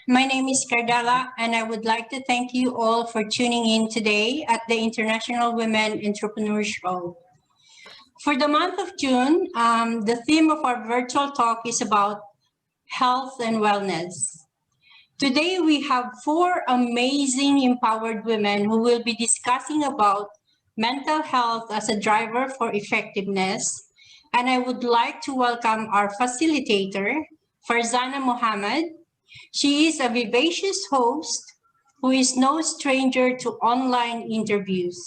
My name is Cardala, and I would like to thank you all for tuning in today at the International Women Entrepreneur Show. For the month of June, the theme of our virtual talk is about health and wellness. Today, we have 4 amazing empowered women who will be discussing about mental health as a driver for effectiveness. And I would like to welcome our facilitator, Farzana Mohammed. She is a vivacious host who is no stranger to online interviews.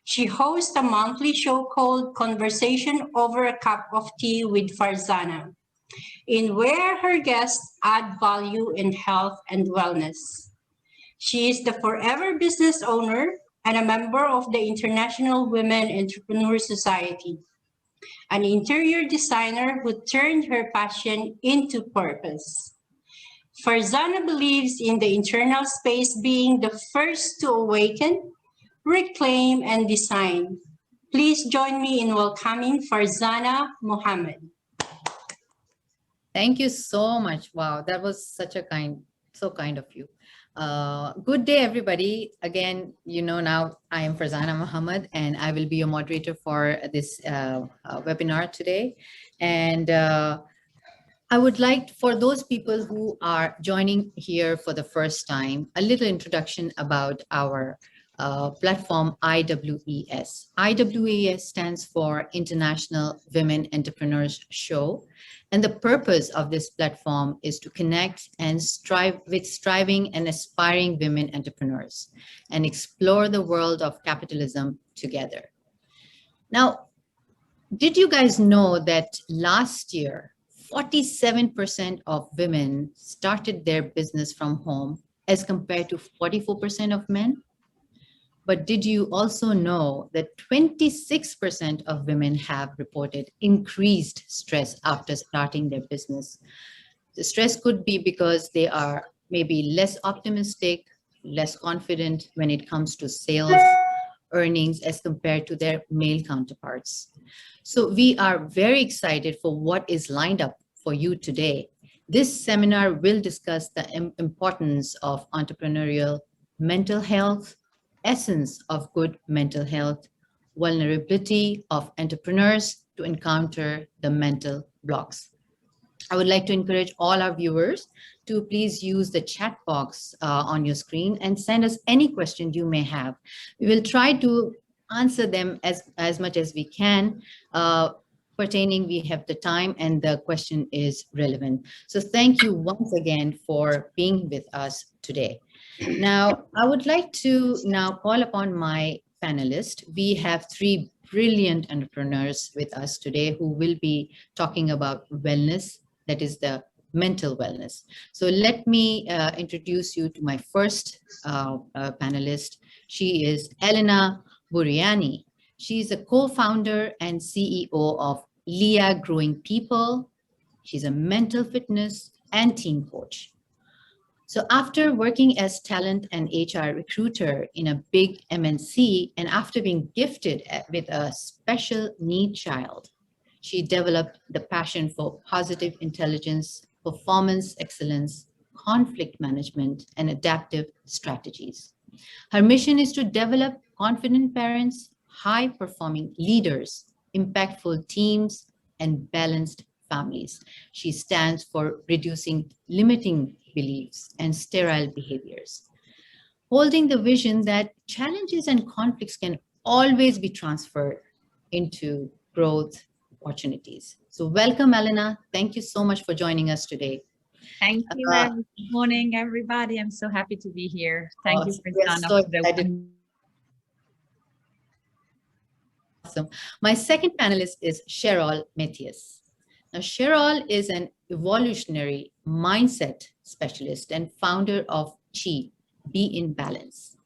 She hosts a monthly show called Conversation Over a Cup of Tea with Farzana, in where her guests add value in health and wellness. She is the forever business owner and a member of the International Women Entrepreneur Society, an interior designer who turned her passion into purpose. Farzana believes in the internal space being the first to awaken, reclaim, and design. Please join me in welcoming Farzana Mohammed. Thank you so much. Wow, that was so kind of you. Good day, everybody. Again, you know now I am Farzana Mohammed, and I will be your moderator for this webinar today. And I would like, for those people who are joining here for the first time, a little introduction about our platform IWES. IWES stands for International Women Entrepreneurs Show. And the purpose of this platform is to connect and strive with striving and aspiring women entrepreneurs and explore the world of capitalism together. Now, did you guys know that last year, 47% of women started their business from home as compared to 44% of men? But did you also know that 26% of women have reported increased stress after starting their business? The stress could be because they are maybe less optimistic, less confident when it comes to sales, earnings as compared to their male counterparts. So we are very excited for what is lined up for you today. This seminar will discuss the importance of entrepreneurial mental health, essence of good mental health, vulnerability of entrepreneurs to encounter the mental blocks. I would like to encourage all our viewers to please use the chat box on your screen and send us any question you may have. We will try to answer them as much as we can, pertaining we have the time and the question is relevant. So thank you once again for being with us today. Now, I would like to now call upon my panelists. We have 3 brilliant entrepreneurs with us today who will be talking about wellness, that is the mental wellness. So let me introduce you to my first panelist. She is Elena Buriani. She's a co-founder and CEO of Leah Growing People. She's a mental fitness and team coach. So after working as talent and HR recruiter in a big MNC, and after being gifted with a special need child, she developed the passion for positive intelligence, performance excellence, conflict management, and adaptive strategies. Her mission is to develop confident parents, high-performing leaders, impactful teams, and balanced families. She stands for reducing limiting beliefs and sterile behaviors, holding the vision that challenges and conflicts can always be transferred into growth opportunities. So welcome, Elena. Thank you so much for joining us today. Thank you, and good morning, everybody. I'm so happy to be here. Thank you for Awesome. My second panelist is Cheryl Matthias. Now, Cheryl is an evolutionary mindset specialist and founder of Chi, Be in Balance.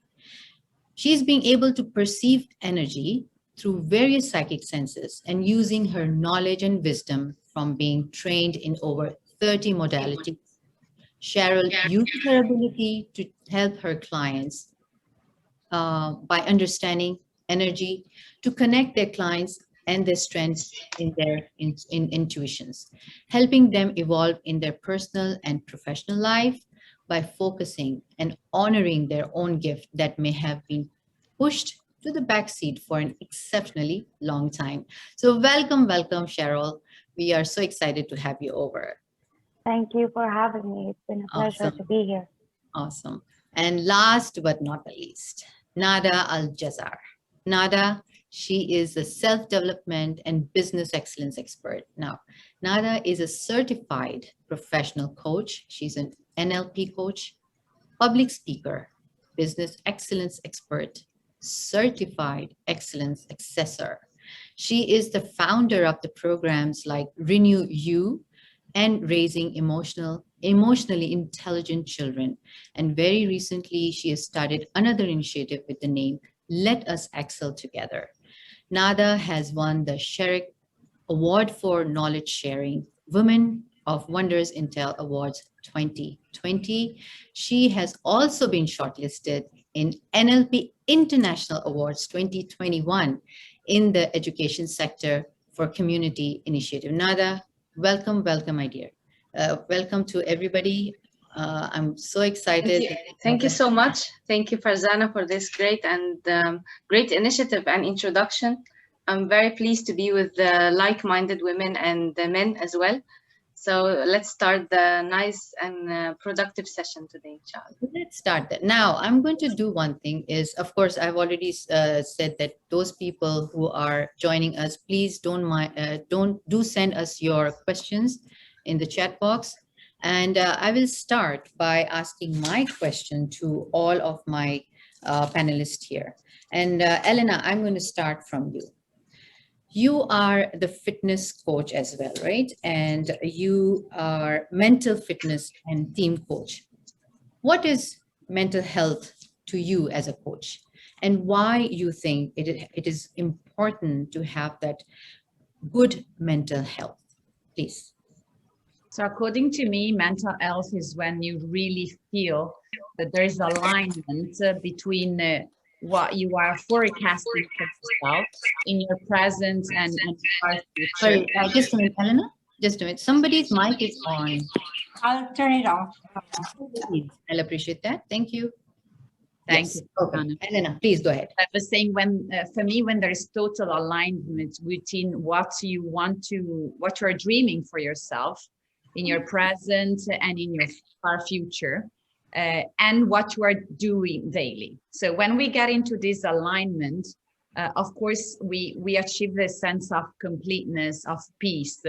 She's being able to perceive energy through various psychic senses and using her knowledge and wisdom from being trained in over 30 modalities. Cheryl uses her ability to help her clients by understanding energy to connect their clients and their strengths in their intuitions, helping them evolve in their personal and professional life by focusing and honoring their own gift that may have been pushed to the backseat for an exceptionally long time. So welcome, welcome, Cheryl. We are so excited to have you over. Thank you for having me. It's been a pleasure Awesome. to be here. Awesome. And last but not the least, Nada Al-Jazar. Nada, she is a self-development and business excellence expert. Now, Nada is a certified professional coach. She's an NLP coach, public speaker, business excellence expert, certified excellence assessor. She is the founder of the programs like Renew You and Raising Emotionally Intelligent Children. And very recently, she has started another initiative with the name Let Us Excel Together. Nada has won the Sherrick Award for Knowledge Sharing, Women of Wonders Intel Awards 2020. She has also been shortlisted in NLP International Awards 2021 in the education sector for community initiative. Nada, welcome, welcome, my dear. Welcome to everybody. I'm so excited. Thank you so much. Thank you, Farzana, for this great initiative and introduction. I'm very pleased to be with like-minded women and men as well. So let's start the nice and productive session today, inshallah. Let's start that. Now, I'm going to do one thing is, of course, I've already said that those people who are joining us, please do send us your questions in the chat box. And I will start by asking my question to all of my panelists here. And Elena, I'm going to start from you. You are the fitness coach as well, right? And you are mental fitness and team coach. What is mental health to you as a coach? And why you think it is important to have that good mental health? Please. So according to me, mental health is when you really feel that there's alignment between what you are forecasting for yourself in your present and your future. Sorry, just a minute, Elena. Just a minute. Somebody's mic is on. I'll turn it off. I'll appreciate that. Thank you. Thank Yes. you. Okay. Elena, please go ahead. I was saying when, for me, when there is total alignment between what you are dreaming for yourself in your present and in your far future, and what you are doing daily. So when we get into this alignment, of course, we achieve this sense of completeness, of peace,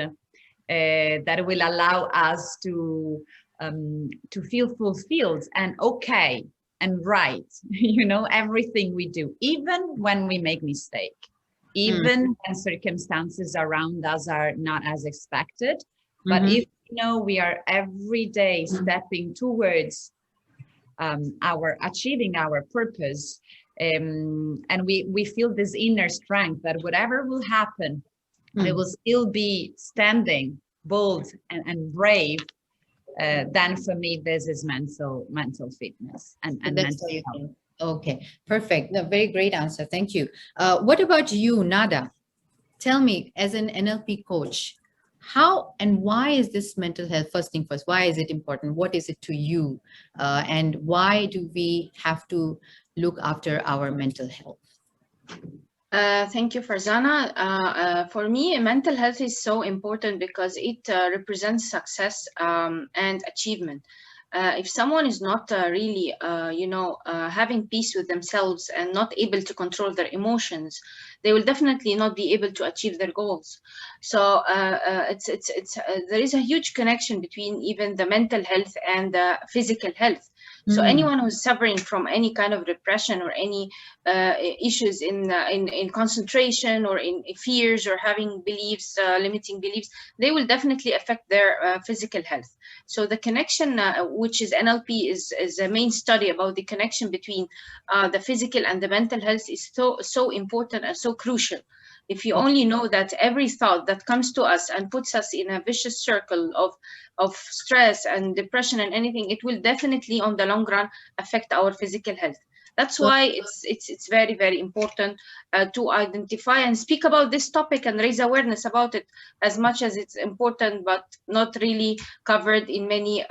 that will allow us to feel fulfilled and okay and right, you know, everything we do, even when we make mistake, even when circumstances around us are not as expected. But if you know we are every day stepping towards achieving our purpose, and we feel this inner strength that whatever will happen, we will still be standing bold and brave. Then for me, this is mental fitness and mental health. Okay, perfect. No, very great answer. Thank you. What about you, Nada? Tell me, as an NLP coach, how and why is this mental health, first thing first, why is it important? What is it to you? And why do we have to look after our mental health? Thank you, Farzana. For me, mental health is so important because it represents success and achievement. If someone is not really, having peace with themselves and not able to control their emotions, they will definitely not be able to achieve their goals. So there is a huge connection between even the mental health and the physical health. So anyone who's suffering from any kind of depression or any issues in concentration or in fears or having beliefs, limiting beliefs, they will definitely affect their physical health. So the connection, which is NLP, is a main study about the connection between the physical and the mental health, is so important and so crucial. If you only know that every thought that comes to us and puts us in a vicious circle of stress and depression and anything, it will definitely on the long run affect our physical health. That's why it's very, very important to identify and speak about this topic and raise awareness about it as much as it's important, but not really covered in many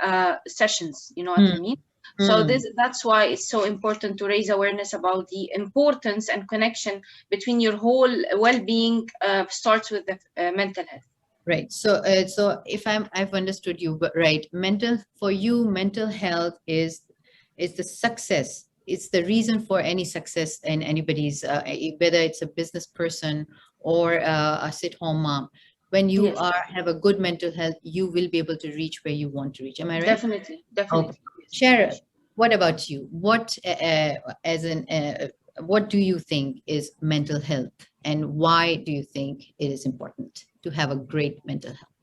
sessions. You know what I mean? So that's why it's so important to raise awareness about the importance and connection between your whole well-being starts with the mental health. Right. So, so if I've understood you, but right, for you, mental health is the success. It's the reason for any success in anybody's, whether it's a business person or a sit-home mom. When you Yes. have a good mental health, you will be able to reach where you want to reach. Am I right? Definitely, definitely. Okay. Cheryl, what about you? What what do you think is mental health, and why do you think it is important to have a great mental health?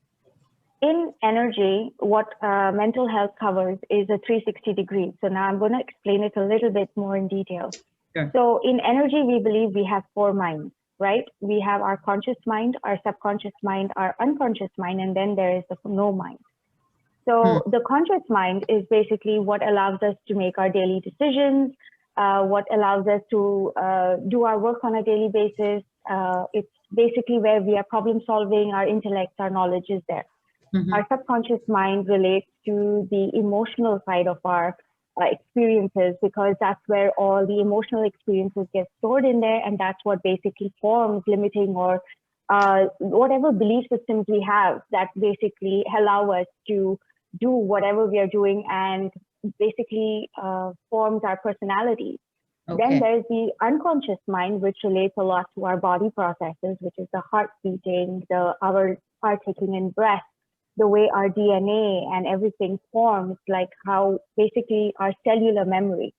In energy, what mental health covers is a 360 degrees. So now I'm going to explain it a little bit more in detail. Sure. So in energy, we believe we have 4 minds, right? We have our conscious mind, our subconscious mind, our unconscious mind, and then there is the no mind. So the conscious mind is basically what allows us to make our daily decisions, what allows us to do our work on a daily basis. It's basically where we are problem solving, our intellect, our knowledge is there. Our subconscious mind relates to the emotional side of our experiences, because that's where all the emotional experiences get stored in there, and that's what basically forms limiting or whatever belief systems we have that basically allow us to do whatever we are doing and basically forms our personality. Okay. Then there's the unconscious mind, which relates a lot to our body processes, which is the heart beating, our taking in breath, the way our DNA and everything forms, like how basically our cellular memory,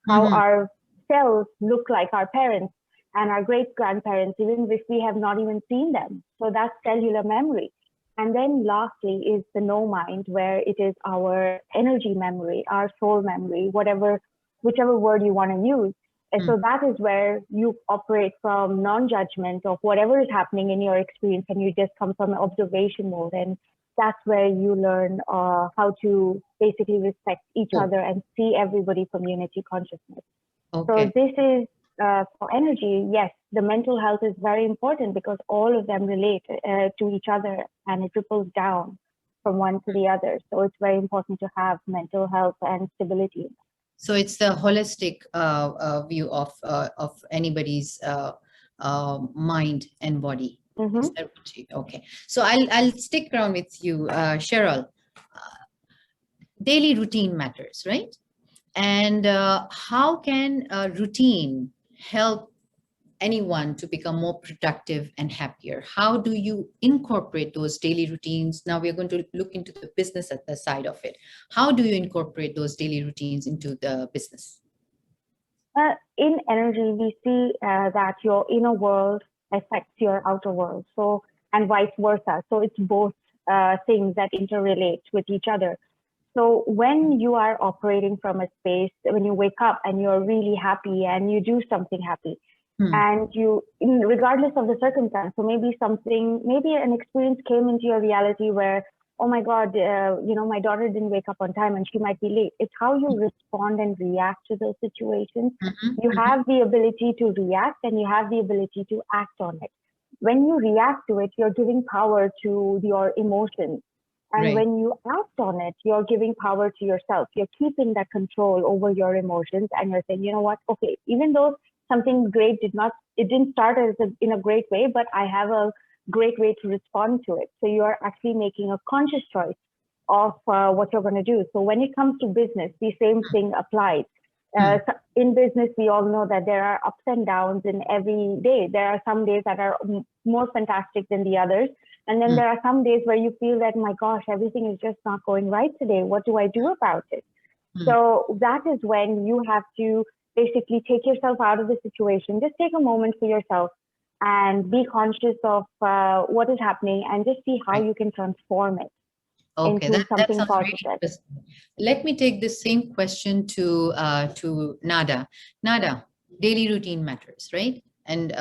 how our cells look like our parents and our great-grandparents, even if we have not even seen them. So that's cellular memory. And then lastly is the no mind, where it is our energy memory, our soul memory, whichever word you want to use. And so that is where you operate from non-judgment of whatever is happening in your experience, and you just come from an observation mode. And that's where you learn how to basically respect each other and see everybody from unity consciousness. Okay. So this is for energy. Yes, the mental health is very important because all of them relate to each other, and it ripples down from one to the other. So it's very important to have mental health and stability. So it's the holistic view of anybody's mind and body. Is that what okay. So I'll stick around with you, Cheryl. Daily routine matters, right? And how can a routine help anyone to become more productive and happier? How do you incorporate those daily routines? Now we're going to look into the business at the side of it. How do you incorporate those daily routines into the business? In energy, we see that your inner world affects your outer world, so, and vice versa. So it's both things that interrelate with each other. So when you are operating from a space, when you wake up and you're really happy and you do something happy, and you, regardless of the circumstance, so maybe an experience came into your reality where, oh my God, my daughter didn't wake up on time and she might be late. It's how you respond and react to those situations. You have the ability to react and you have the ability to act on it. When you react to it, you're giving power to your emotions. And when you act on it, you're giving power to yourself. You're keeping that control over your emotions, and you're saying, you know what, okay, even though something great didn't start in a great way, but I have a great way to respond to it. So you're actually making a conscious choice of what you're going to do. So when it comes to business, the same thing applies. In business, we all know that there are ups and downs in every day. There are some days that are more fantastic than the others. And then there are some days where you feel that, my gosh, everything is just not going right today. What do I do about it? So that is when you have to basically take yourself out of the situation. Just take a moment for yourself and be conscious of what is happening, and just see how you can transform it into something positive. Let me take the same question to Nada. Nada, daily routine matters, right? And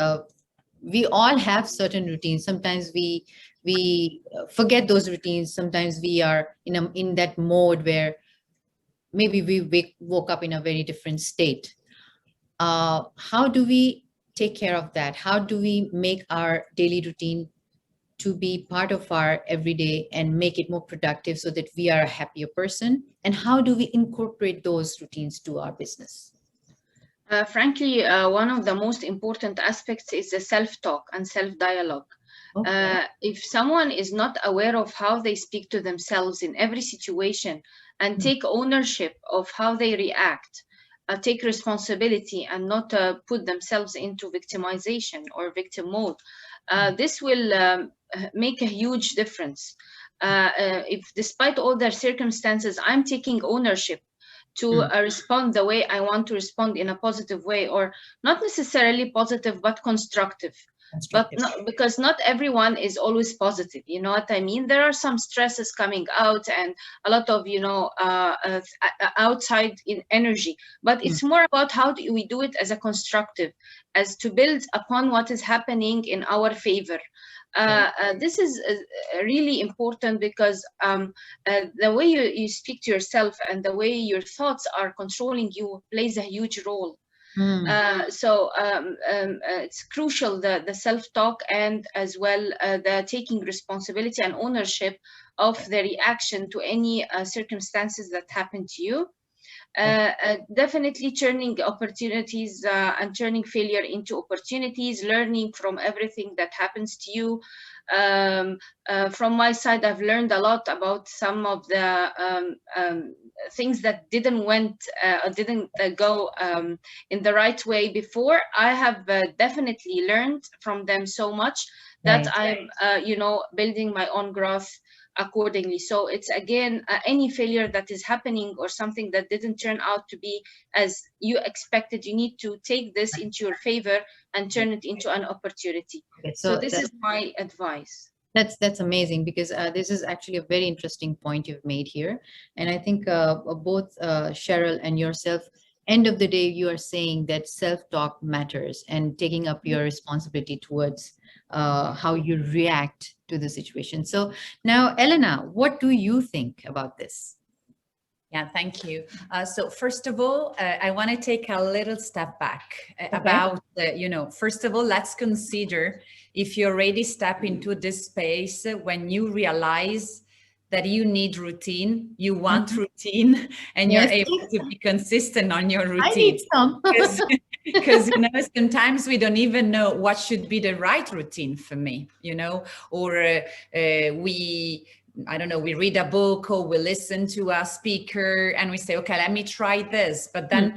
we all have certain routines. Sometimes we forget those routines. Sometimes we are in that mode where maybe we woke up in a very different state. how do we take care of that? How do we make our daily routine to be part of our everyday and make it more productive so that we are a happier person? And how do we incorporate those routines to our business? Frankly, one of the most important aspects is the self-talk and self-dialogue. Okay. If someone is not aware of how they speak to themselves in every situation and take ownership of how they react, take responsibility and not put themselves into victimization or victim mode, this will make a huge difference. If despite all their circumstances, I'm taking ownership to respond the way I want to respond in a positive way, or not necessarily positive, but constructive. But not, because not everyone is always positive, you know what I mean? There are some stresses coming out and a lot of, outside in energy, but it's more about how do we do it as a constructive, as to build upon what is happening in our favor. This is really important because the way you speak to yourself and the way your thoughts are controlling you plays a huge role. It's crucial, the self-talk, and as well the taking responsibility and ownership of the reaction to any circumstances that happen to you. Definitely turning opportunities and turning failure into opportunities, learning from everything that happens to you. From my side, I've learned a lot about some of the things that didn't go in the right way before. I have definitely learned from them so much that I'm building my own growth accordingly. So it's again any failure that is happening or something that didn't turn out to be as you expected, you need to take this into your favor and turn it into an opportunity. Okay, so this is my advice. That's amazing, because this is actually a very interesting point you've made here. And I think both Cheryl and yourself, end of the day, you are saying that self-talk matters and taking up your responsibility towards how you react to the situation. So now, Elena, what do you think about this? Yeah, thank you. So first of all, I want to take a little step back about, first of all, let's consider if you already step into this space when you realize that you need routine, you want routine, and you're able to be consistent on your routine. I need some. Because sometimes we don't even know what should be the right routine for me, or I don't know, we read a book or we listen to a speaker and we say, okay, let me try this. But then,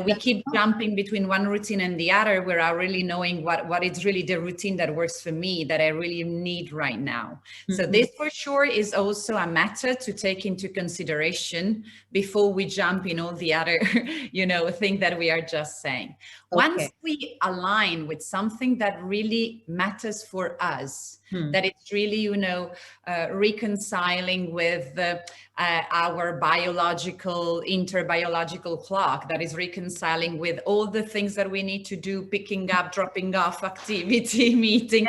we keep jumping between one routine and the other without really knowing what is really the routine that works for me, that I really need right now. So this for sure is also a matter to take into consideration before we jump in all the other, thing that we are just saying. Okay. Once we align with something that really matters for us, that it's really, reconciling with our interbiological clock, that is reconciling with all the things that we need to do, picking up, dropping off, activity, meeting,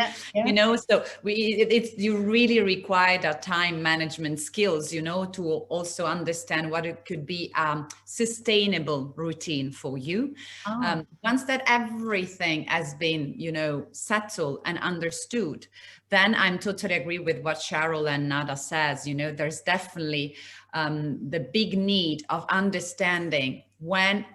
so you really require that time management skills, to also understand what it could be sustainable routine for you. Once that everything has been, settled and understood, then I'm totally agree with what Cheryl and Nada says. There's definitely the big need of understanding when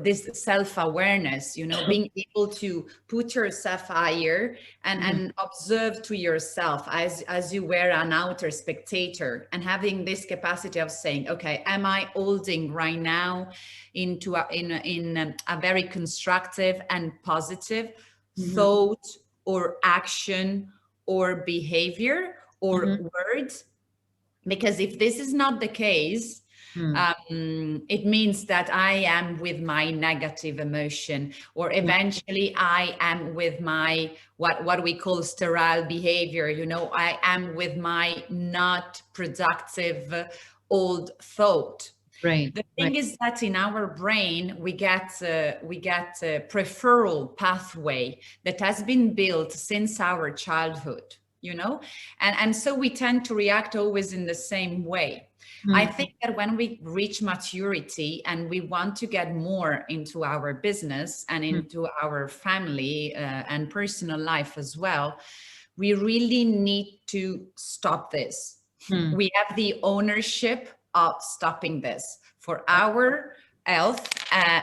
this self-awareness, being able to put yourself higher and observe to yourself as you were an outer spectator, and having this capacity of saying, okay, am I holding right now into in a very constructive and positive thought or action or behavior or words? Because if this is not the case, it means that I am with my negative emotion, or eventually I am with my what we call sterile behavior. I am with my not productive old thought. Right. The thing is that in our brain, we get a preferral pathway that has been built since our childhood. you know, and so we tend to react always in the same way. I think that when we reach maturity and we want to get more into our business and into our family and personal life as well, we really need to stop this. We have the ownership of stopping this for our health,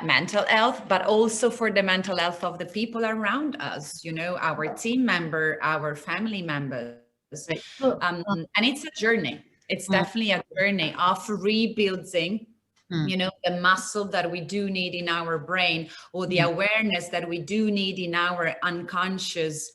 mental health, but also for the mental health of the people around us, you know, our team member, our family members. And it's a journey. It's definitely a journey of rebuilding, you know, the muscle that we do need in our brain, or the awareness that we do need in our unconscious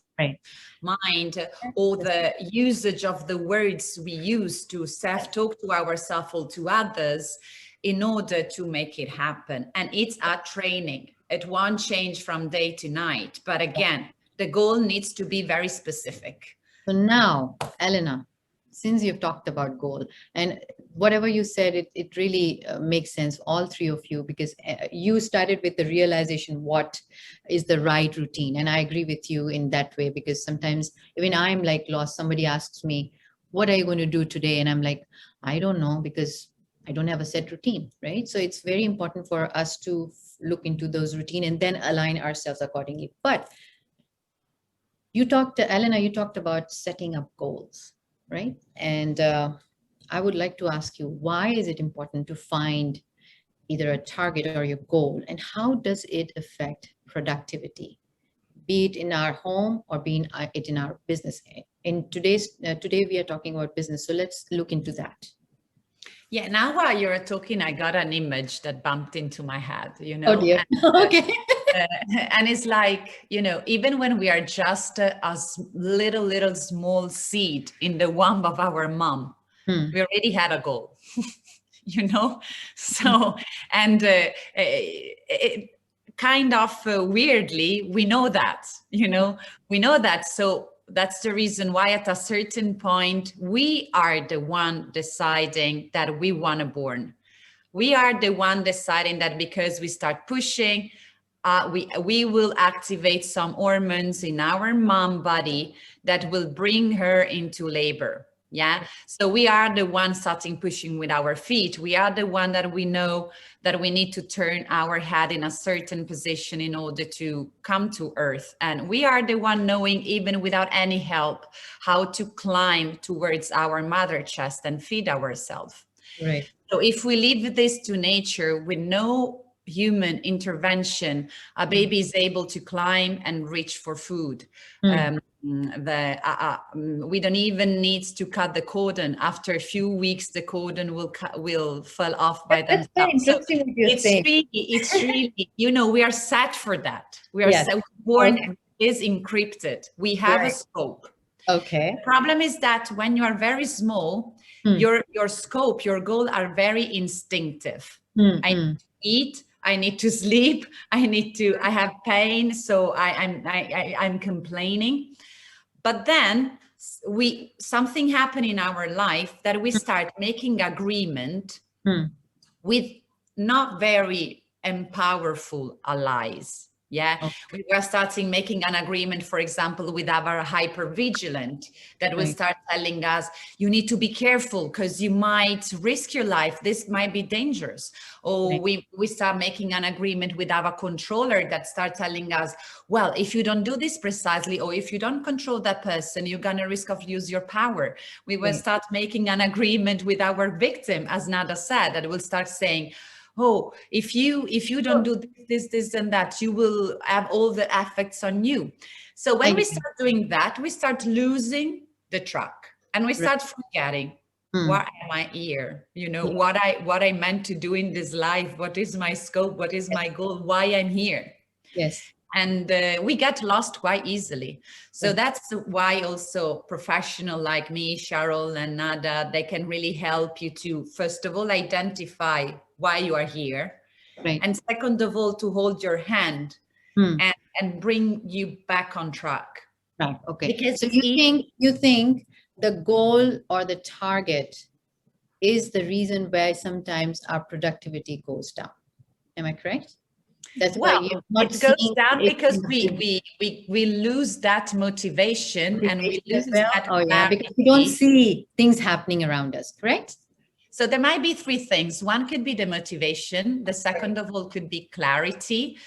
mind, or the usage of the words we use to self-talk to ourselves or to others in order to make it happen. And it's a training. It won't change from day to night. But again, the goal needs to be very specific. So now, Elena, since you've talked about goal, and whatever you said, it really makes sense, all three of you, because you started with the realization what is the right routine. And I agree with you in that way, because sometimes even I'm like lost. Somebody asks me, what are you going to do today? And I'm like, I don't know, because I don't have a set routine, right? So it's very important for us to look into those routine and then align ourselves accordingly. But you talked, Elena, you talked about setting up goals, right? And I would like to ask you, why is it important to find either a target or your goal, and how does it affect productivity, be it in our home or be it in our business? In today we are talking about business, so let's look into that. Yeah, now while you're talking, I got an image that bumped into my head, you know. Oh dear. And, Okay. and it's like, you know, even when we are just a little small seed in the womb of our mom, we already had a goal, you know. So, and it kind of weirdly, we know that, you know, we know that. So that's the reason why at a certain point, we are the one deciding that we want to born. We are the one deciding that because we start pushing, we will activate some hormones in our mom body that will bring her into labor. Yeah. So we are the one starting pushing with our feet. We are the one that we know that we need to turn our head in a certain position in order to come to earth. And we are the one knowing, even without any help, how to climb towards our mother chest and feed ourselves. Right. So if we leave this to nature with no human intervention, a baby is able to climb and reach for food. We don't even need to cut the cordon. After a few weeks, the cordon will fall off by themselves. That's very interesting what you're saying. It's really, you know, we are set for that. We are so born is encrypted. We have a scope. Okay. The problem is that when you are very small, your scope, your goal are very instinctive. I need to eat, I need to sleep, I have pain, so I'm complaining. But then something happened in our life that we start making agreement with not very powerful allies. Yeah, we were starting making an agreement, for example, with our hypervigilant that will start telling us, you need to be careful because you might risk your life. This might be dangerous. Or we start making an agreement with our controller that start telling us, well, if you don't do this precisely, or if you don't control that person, you're going to risk of lose your power. We will start making an agreement with our victim, as Nada said, that will start saying, oh, if you don't do this and that, you will have all the effects on you. So when we start doing that, we start losing the track, and we start forgetting, why am I here? You know, what I meant to do in this life, what is my scope, what is my goal, why I'm here. Yes. And we get lost quite easily. So that's why also professional like me, Cheryl and Nada, they can really help you to, first of all, identify why you are here. Right. And second of all, to hold your hand and bring you back on track. Right. Okay. Because so you think the goal or the target is the reason why sometimes our productivity goes down. Am I correct? That's why Well, you're not it goes seeing down it because in the we lose that motivation and we motivation as lose well. that Oh yeah, because we don't clarity. see things happening around us, correct? So there might be three things. One could be the motivation. The second of all could be clarity.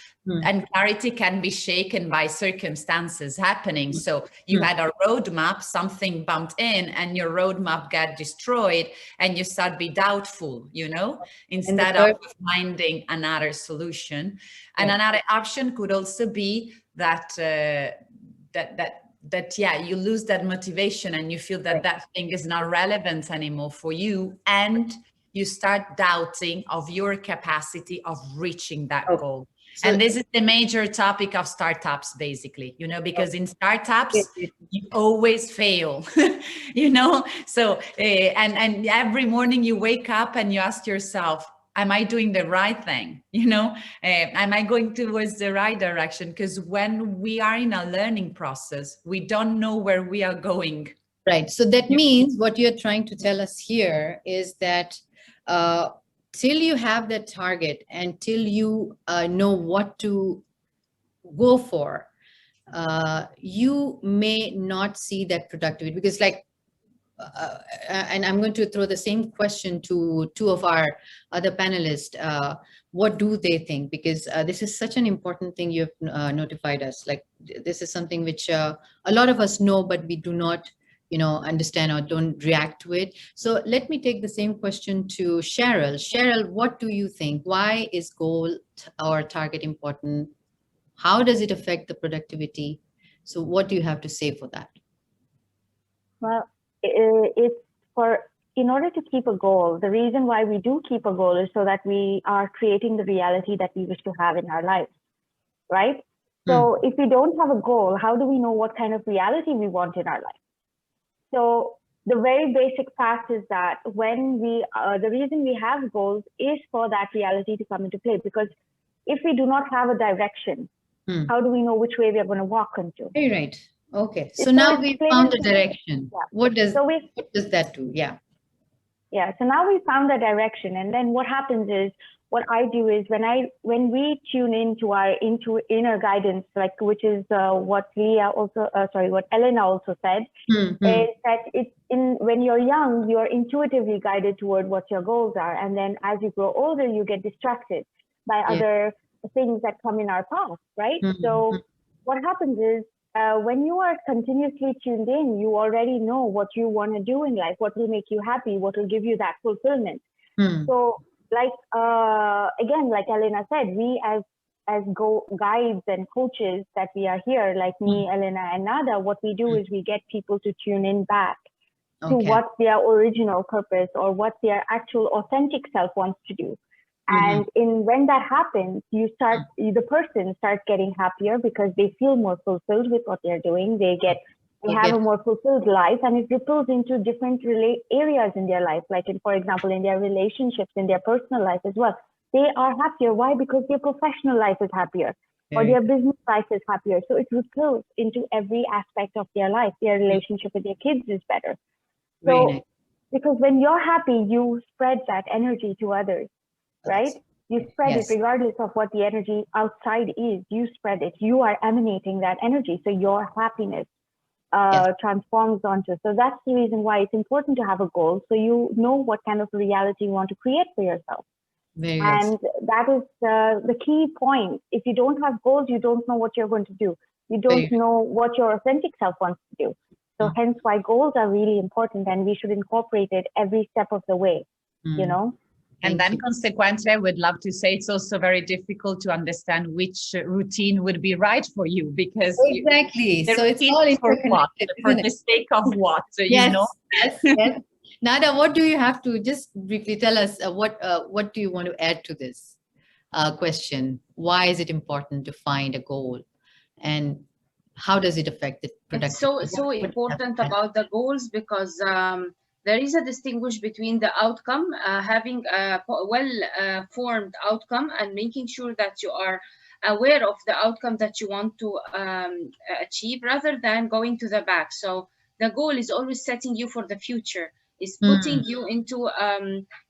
And clarity can be shaken by circumstances happening. So you had a roadmap, something bumped in and your roadmap got destroyed and you start be doubtful, you know, instead of finding another solution. And another option could also be that, yeah, you lose that motivation and you feel that that thing is not relevant anymore for you. And you start doubting of your capacity of reaching that goal. So, and this is the major topic of startups, basically, you know, because in startups, you always fail, you know, so, and every morning you wake up and you ask yourself, am I doing the right thing? You know, am I going towards the right direction? Because when we are in a learning process, we don't know where we are going. Right. So that means what you're trying to tell us here is that till you have that target and till you know what to go for, you may not see that productivity, because like, and I'm going to throw the same question to two of our other panelists. What do they think? Because this is such an important thing you've notified us. Like, this is something which a lot of us know, but we do not, you know, understand or don't react to it. So let me take the same question to Cheryl. Cheryl, what do you think? Why is goal or target important? How does it affect the productivity? So what do you have to say for that? Well, it's in order to keep a goal, the reason why we do keep a goal is so that we are creating the reality that we wish to have in our lives, right? So if we don't have a goal, how do we know what kind of reality we want in our life? So the very basic fact is that when the reason we have goals is for that reality to come into play, because if we do not have a direction, how do we know which way we are going to walk into? Very right. Okay. So now we found the direction. Yeah. What does what does that do? Yeah. Yeah. So now we found the direction, and then what happens is, what I do is when we tune into our inner guidance, like, which is what Elena also said, is that when you're young, you're intuitively guided toward what your goals are, and then as you grow older, you get distracted by other things that come in our path, right? So what happens is, when you are continuously tuned in, you already know what you want to do in life, what will make you happy, what will give you that fulfillment. So, like, again, like Elena said, we as guides and coaches that we are here, like me, Elena, and Nada, what we do is we get people to tune in back to what their original purpose or what their actual authentic self wants to do. And when that happens, the person starts getting happier because they feel more fulfilled with what they're doing. They have a more fulfilled life, and it ripples into different areas in their life. Like, for example, in their relationships, in their personal life as well. They are happier. Why? Because their professional life is happier, or their business life is happier. So it ripples into every aspect of their life. Their relationship with their kids is better. So, because when you're happy, you spread that energy to others. Right? You spread it regardless of what the energy outside is. You spread it. You are emanating that energy. So your happiness transforms onto. So that's the reason why it's important to have a goal. So you know what kind of reality you want to create for yourself. And that is the key point. If you don't have goals, you don't know what you're going to do. You don't know what your authentic self wants to do. So hence why goals are really important, and we should incorporate it every step of the way, you know? And then consequently, I would love to say it's also very difficult to understand which routine would be right for you, because so it's all for what? For the sake of what? You know? Yes. Nada, what do you have to just briefly tell us? What do you want to add to this question? Why is it important to find a goal, and how does it affect the productivity? It's so important about the goals, because there is a distinguish between the outcome, having a well-formed outcome, and making sure that you are aware of the outcome that you want to achieve, rather than going to the back. So the goal is always setting you for the future. is putting you into,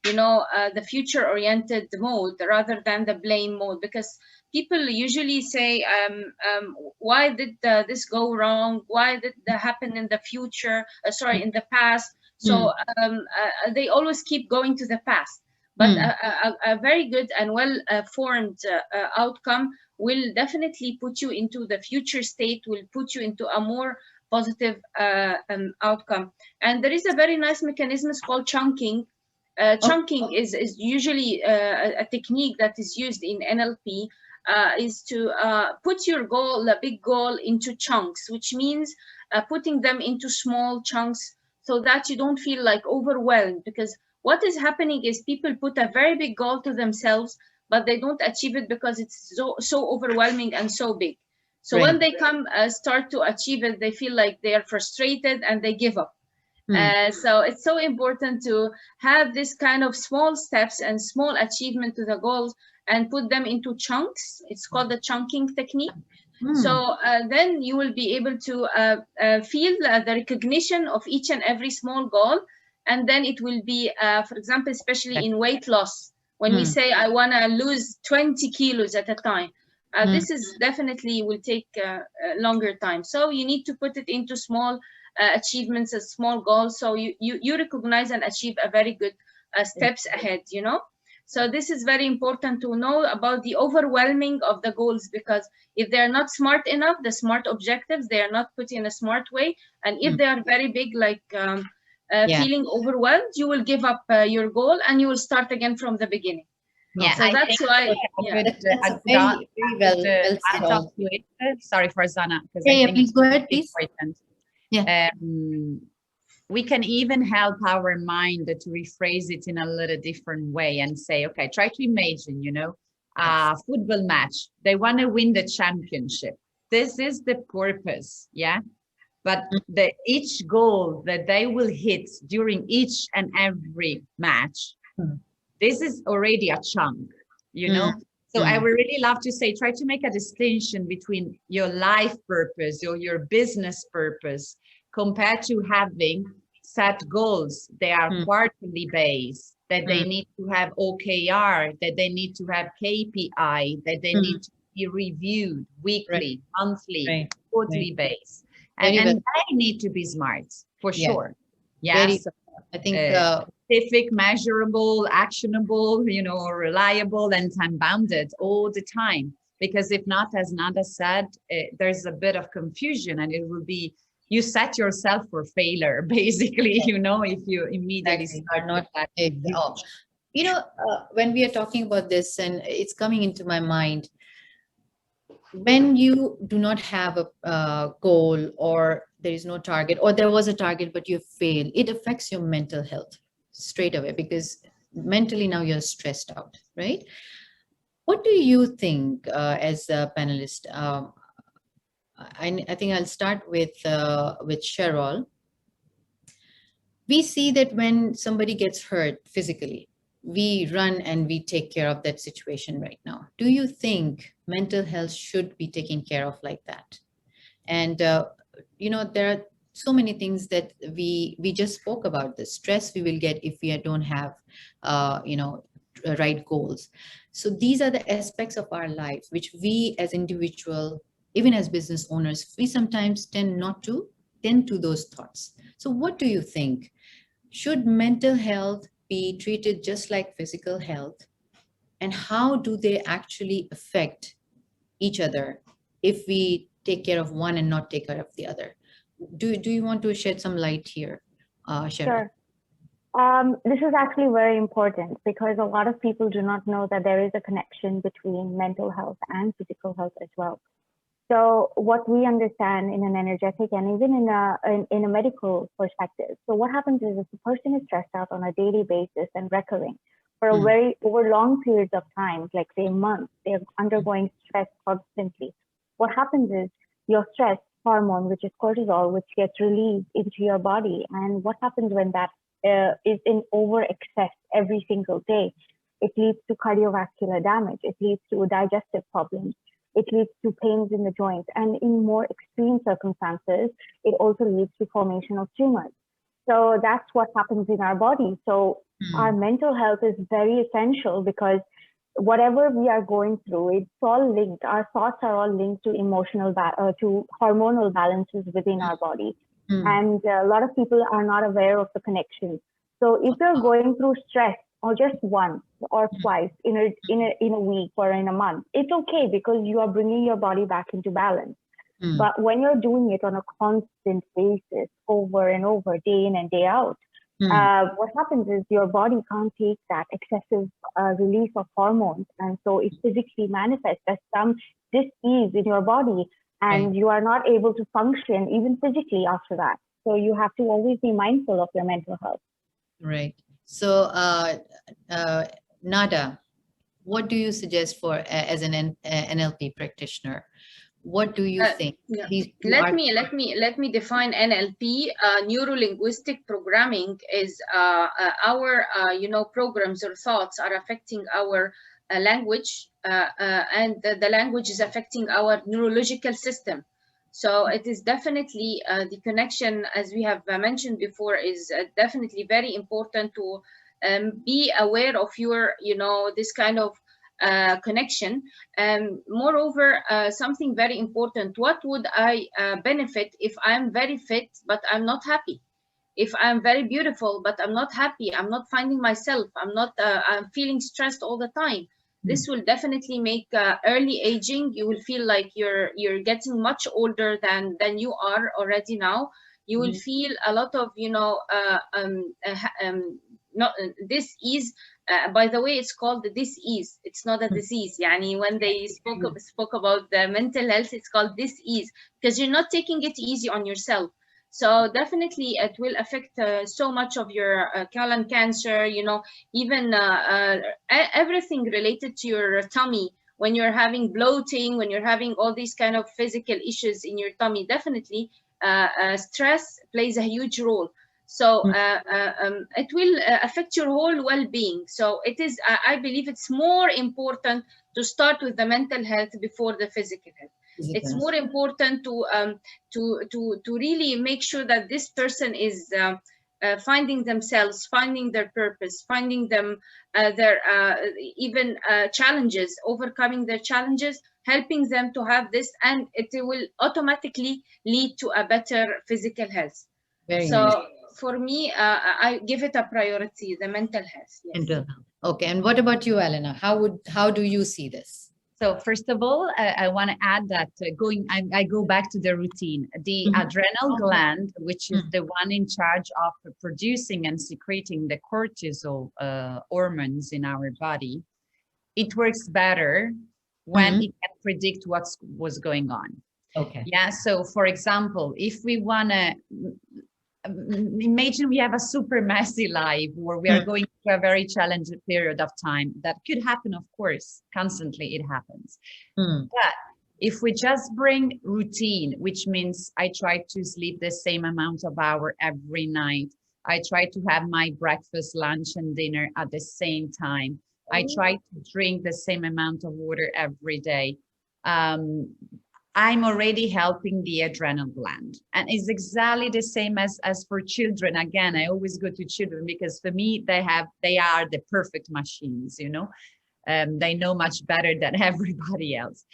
the future oriented mode rather than the blame mode, because people usually say, why did this go wrong? Why did that happen in the future? In the past. So they always keep going to the past. But a very good and well formed outcome will definitely put you into the future state, will put you into a more positive outcome. And there is a very nice mechanism called chunking. Chunking is usually a technique that is used in NLP, is to put your goal, the big goal, into chunks, which means putting them into small chunks so that you don't feel like overwhelmed. Because what is happening is people put a very big goal to themselves, but they don't achieve it because it's so overwhelming and so big. So when they start to achieve it, they feel like they are frustrated and they give up. So it's so important to have this kind of small steps and small achievement to the goals and put them into chunks. It's called the chunking technique. So then you will be able to feel the recognition of each and every small goal. And then it will be, for example, especially in weight loss, when we say, I want to lose 20 kilos at a time, this is definitely will take a longer time. So you need to put it into small achievements as small goals. So you recognize and achieve a very good steps ahead, So this is very important to know about the overwhelming of the goals, because if they're not smart enough, the smart objectives, they are not put in a smart way. And if they are very big, like feeling overwhelmed, you will give up your goal and you will start again from the beginning. Yeah, so that's why. That's very well said. Sorry, Farzana, because please go ahead, please. Important. Yeah. We can even help our mind to rephrase it in a little different way and say, okay, try to imagine, a football match. They want to win the championship. This is the purpose, yeah? But each goal that they will hit during each and every match, this is already a chunk, So I would really love to say, try to make a distinction between your life purpose or your business purpose compared to having set goals. They are quarterly based, that they need to have OKR, that they need to have KPI, that they need to be reviewed weekly, monthly, quarterly based. And they need to be smart, for sure. Yes. I think specific, measurable, actionable, reliable and time bounded all the time. Because if not, as Nada said, there's a bit of confusion, and it will be, you set yourself for failure, basically, if you immediately start not that big. When we are talking about this, and it's coming into my mind, when you do not have a goal, or there is no target, or there was a target but you fail, it affects your mental health straight away, because mentally now you're stressed out, right? What do you think as a panelist? I think I'll start with Sherol. We see that when somebody gets hurt physically, we run and we take care of that situation right now. Do you think mental health should be taken care of like that? And, there are so many things that we just spoke about, the stress we will get if we don't have, right goals. So these are the aspects of our lives, which we as individual, even as business owners, we sometimes tend to those thoughts. So what do you think? Should mental health be treated just like physical health? And how do they actually affect each other if we take care of one and not take care of the other? Do you want to shed some light here, Cheryl? Sure. This is actually very important, because a lot of people do not know that there is a connection between mental health and physical health as well. So what we understand in an energetic and even in a medical perspective. So what happens is, if the person is stressed out on a daily basis and recurring for over long periods of time, like say months, they're undergoing stress constantly. What happens is your stress hormone, which is cortisol, which gets released into your body. And what happens when that is in over excess every single day? It leads to cardiovascular damage. It leads to digestive problems. It leads to pains in the joints. And in more extreme circumstances, it also leads to formation of tumors. So that's what happens in our body. So our mental health is very essential, because whatever we are going through, it's all linked. Our thoughts are all linked to to hormonal balances within our body. And a lot of people are not aware of the connection. So if you're going through stress, or just once or twice in a week or in a month, it's okay, because you are bringing your body back into balance. But when you're doing it on a constant basis, over and over, day in and day out, what happens is your body can't take that excessive release of hormones. And so it physically manifests as some dis-ease in your body, and you are not able to function even physically after that. So you have to always be mindful of your mental health. Right. So, Nada, what do you suggest for as an NLP practitioner? What do you think? Yeah. Let me define NLP. Neuro-linguistic programming is our programs or thoughts are affecting our language, and the language is affecting our neurological system. So it is definitely the connection, as we have mentioned before, is definitely very important to be aware of your, this kind of connection. Moreover, something very important, what would I benefit if I'm very fit, but I'm not happy? If I'm very beautiful, but I'm not happy, I'm not finding myself, I'm feeling stressed all the time. This will definitely make early aging. You will feel like you're getting much older than you are already now. You will feel a lot of, not dis-ease. By the way, it's called the dis-ease. It's not a disease. Yani when they spoke about the mental health, it's called dis-ease, because you're not taking it easy on yourself. So definitely it will affect so much of your colon cancer, even everything related to your tummy. When you're having bloating, when you're having all these kind of physical issues in your tummy, definitely stress plays a huge role. So it will affect your whole well-being. So it is, I believe it's more important to start with the mental health before the physical health. It's more important to really make sure that this person is finding themselves, finding their purpose, finding them their even challenges, overcoming their challenges, helping them to have this, and it will automatically lead to a better physical health. Very nice. For me, I give it a priority, the mental health. Yes. Mental health. Okay, and what about you, Elena? How do you see this? So first of all, I want to add that I go back to the routine. The adrenal gland, which is the one in charge of producing and secreting the cortisol hormones in our body, it works better when it can predict what's going on. Okay. Yeah. So for example, if we want to imagine we have a super messy life where we are going through a very challenging period of time, that could happen, of course, constantly it happens. But if we just bring routine, which means I try to sleep the same amount of hour every night, I try to have my breakfast, lunch, and dinner at the same time, I try to drink the same amount of water every day, I'm already helping the adrenal gland. And it's exactly the same as for children. Again, I always go to children because for me, they are the perfect machines, they know much better than everybody else.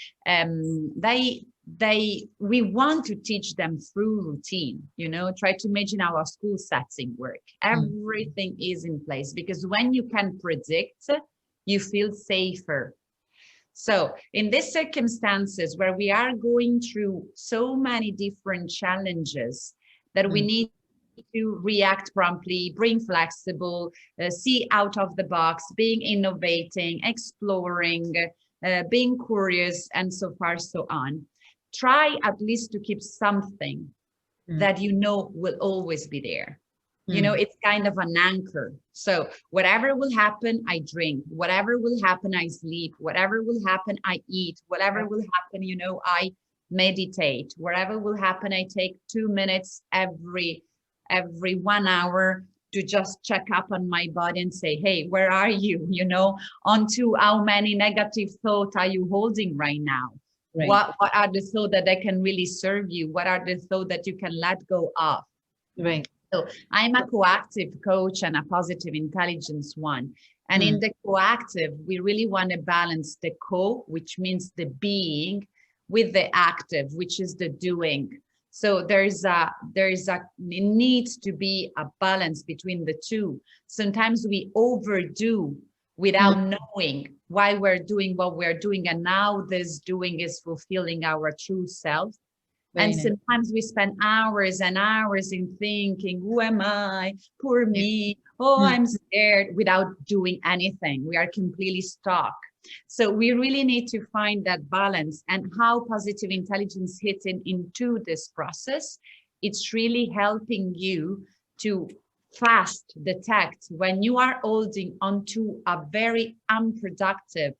We want to teach them through routine, try to imagine how a school setting work. Everything is in place, because when you can predict, you feel safer. So in these circumstances where we are going through so many different challenges that we need to react promptly, being flexible, see out of the box, being innovating, exploring, being curious, and so far, so on. Try at least to keep something that will always be there. It's kind of an anchor. So whatever will happen, I drink. Whatever will happen, I sleep. Whatever will happen, I eat. Whatever will happen, I meditate. Whatever will happen, I take 2 minutes every 1 hour to just check up on my body and say, hey, where are you? Onto how many negative thoughts are you holding right now? Right. What are the thoughts that can really serve you? What are the thoughts that you can let go of? Right. So I'm a coactive coach and a positive intelligence one. And in the coactive, we really want to balance the co, which means the being, with the active, which is the doing. So it needs to be a balance between the two. Sometimes we overdo without knowing why we're doing what we're doing. And now this doing is fulfilling our true self. And sometimes we spend hours and hours in thinking, who am I? Poor me. Oh, I'm scared, without doing anything. We are completely stuck. So we really need to find that balance, and how positive intelligence hits into this process. It's really helping you to fast detect when you are holding onto a very unproductive,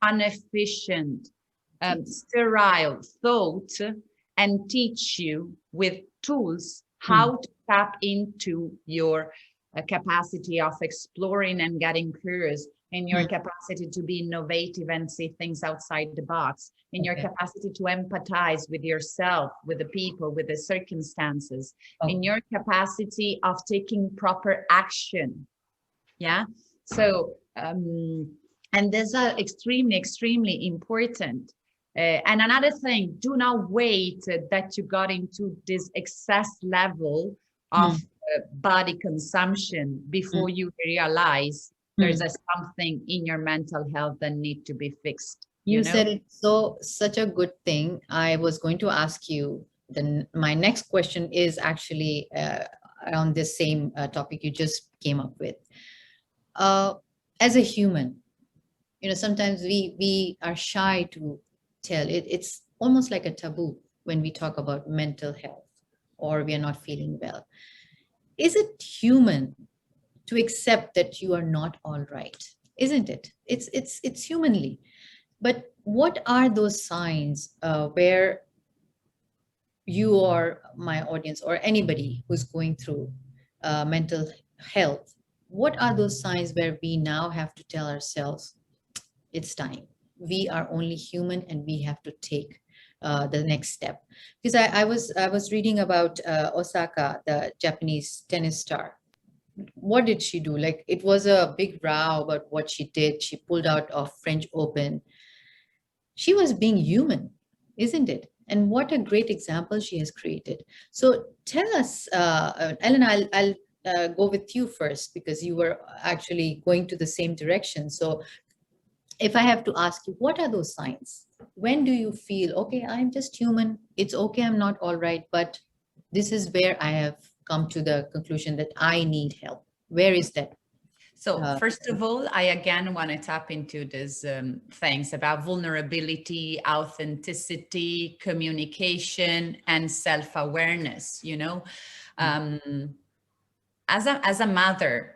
inefficient, sterile thought, and teach you with tools how to tap into your capacity of exploring and getting curious, in your capacity to be innovative and see things outside the box, in your capacity to empathize with yourself, with the people, with the circumstances, in your capacity of taking proper action. Yeah. So, and these are extremely, extremely important. And another thing, do not wait that you got into this excess level of body consumption before you realize there's something in your mental health that need to be fixed. You said it such a good thing. I was going to ask you, then my next question is actually around this same topic you just came up with. As a human, sometimes we are shy to tell it. It's almost like a taboo when we talk about mental health or we are not feeling well. Is it human to accept that you are not all right? Isn't it? It's humanly. But what are those signs where you or my audience or anybody who's going through mental health, what are those signs where we now have to tell ourselves, it's time. We are only human and we have to take the next step? Because I was reading about Osaka, the Japanese tennis star. What did she do? Like, it was a big row about what she did. She pulled out of French Open. She was being human, isn't it? And what a great example she has created. So tell us, Ellen, I'll go with you first, because you were actually going to the same direction. So if I have to ask you, what are those signs? When do you feel, okay, I'm just human. It's okay, I'm not all right, but this is where I have come to the conclusion that I need help. Where is that? So first of all, I again want to tap into these things about vulnerability, authenticity, communication, and self-awareness. As a mother,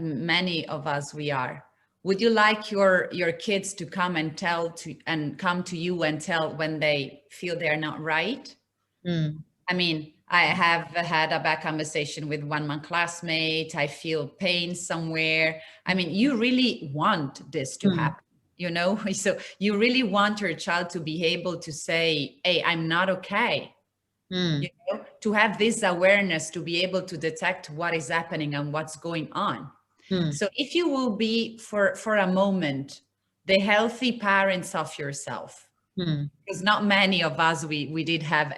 many of us we are. Would you like your kids to come and come to you and tell when they feel they're not right? I mean, I have had a bad conversation with one classmate. I feel pain somewhere. I mean, you really want this to happen, So you really want your child to be able to say, hey, I'm not okay. To have this awareness, to be able to detect what is happening and what's going on. So if you will be for a moment, the healthy parents of yourself, because not many of us, we did have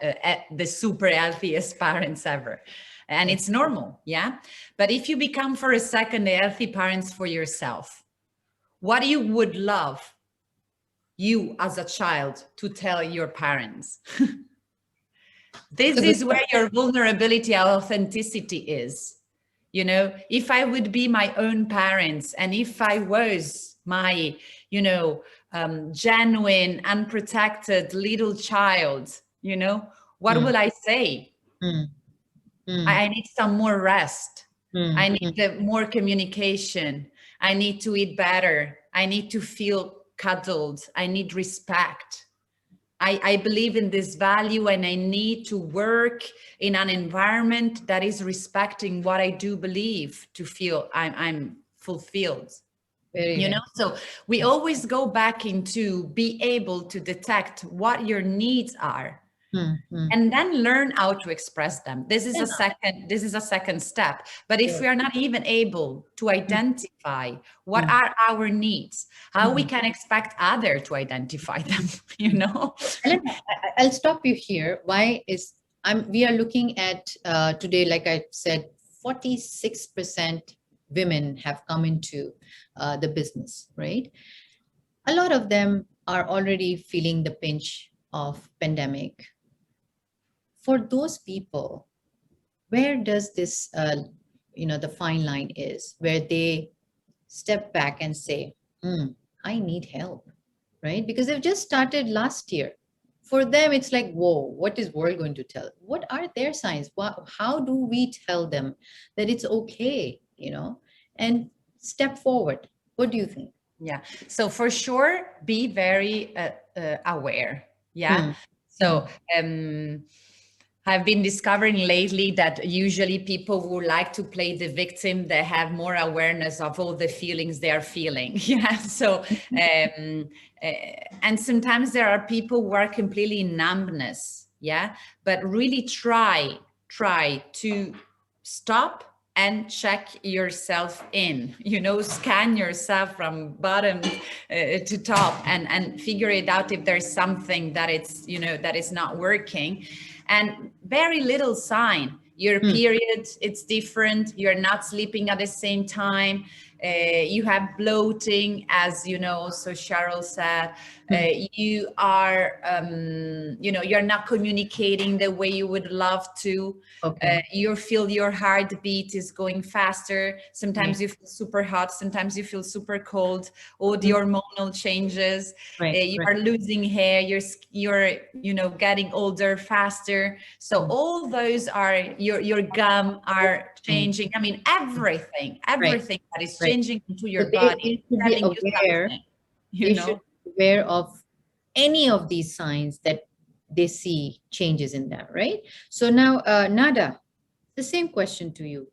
the super healthiest parents ever. And it's normal, yeah? But if you become for a second the healthy parents for yourself, what you would love you as a child to tell your parents? This is where your vulnerability, authenticity is. If I would be my own parents, and if I was my, genuine, unprotected little child, what will I say? I need some more rest. I need more communication. I need to eat better. I need to feel cuddled. I need respect. I believe in this value, and I need to work in an environment that is respecting what I do believe to feel I'm fulfilled. So we always go back into be able to detect what your needs are and then learn how to express them. This is a second step. But if we are not even able to identify what are our needs, how we can expect other to identify them, you know? Elena, I'll stop you here. Why is we are looking at today, like I said, 46% women have come into the business, right? A lot of them are already feeling the pinch of pandemic. For those people, where does this, the fine line is, where they step back and say, I need help, right? Because they've just started last year. For them, it's like, whoa, what is world going to tell? What are their signs? How do we tell them that it's okay, and step forward? What do you think? Yeah, so for sure, be very aware. Yeah. So I've been discovering lately that usually people who like to play the victim, they have more awareness of all the feelings they are feeling. Yeah. So, and sometimes there are people who are completely in numbness. Yeah. But really try to stop and check yourself in, scan yourself from bottom to top and figure it out if there's something that it's, that is not working. And very little sign. Your period, it's different. You're not sleeping at the same time. You have bloating, as you know, so Cheryl said. You are, you're not communicating the way you would love to. Okay. You feel your heartbeat is going faster. Sometimes you feel super hot. Sometimes you feel super cold. All the hormonal changes. You are losing hair. You're getting older faster. So all those are your gum are changing. I mean, everything that is changing into your body. They should be aware. They should be aware of any of these signs that they see changes in them, right? So now, Nada, the same question to you.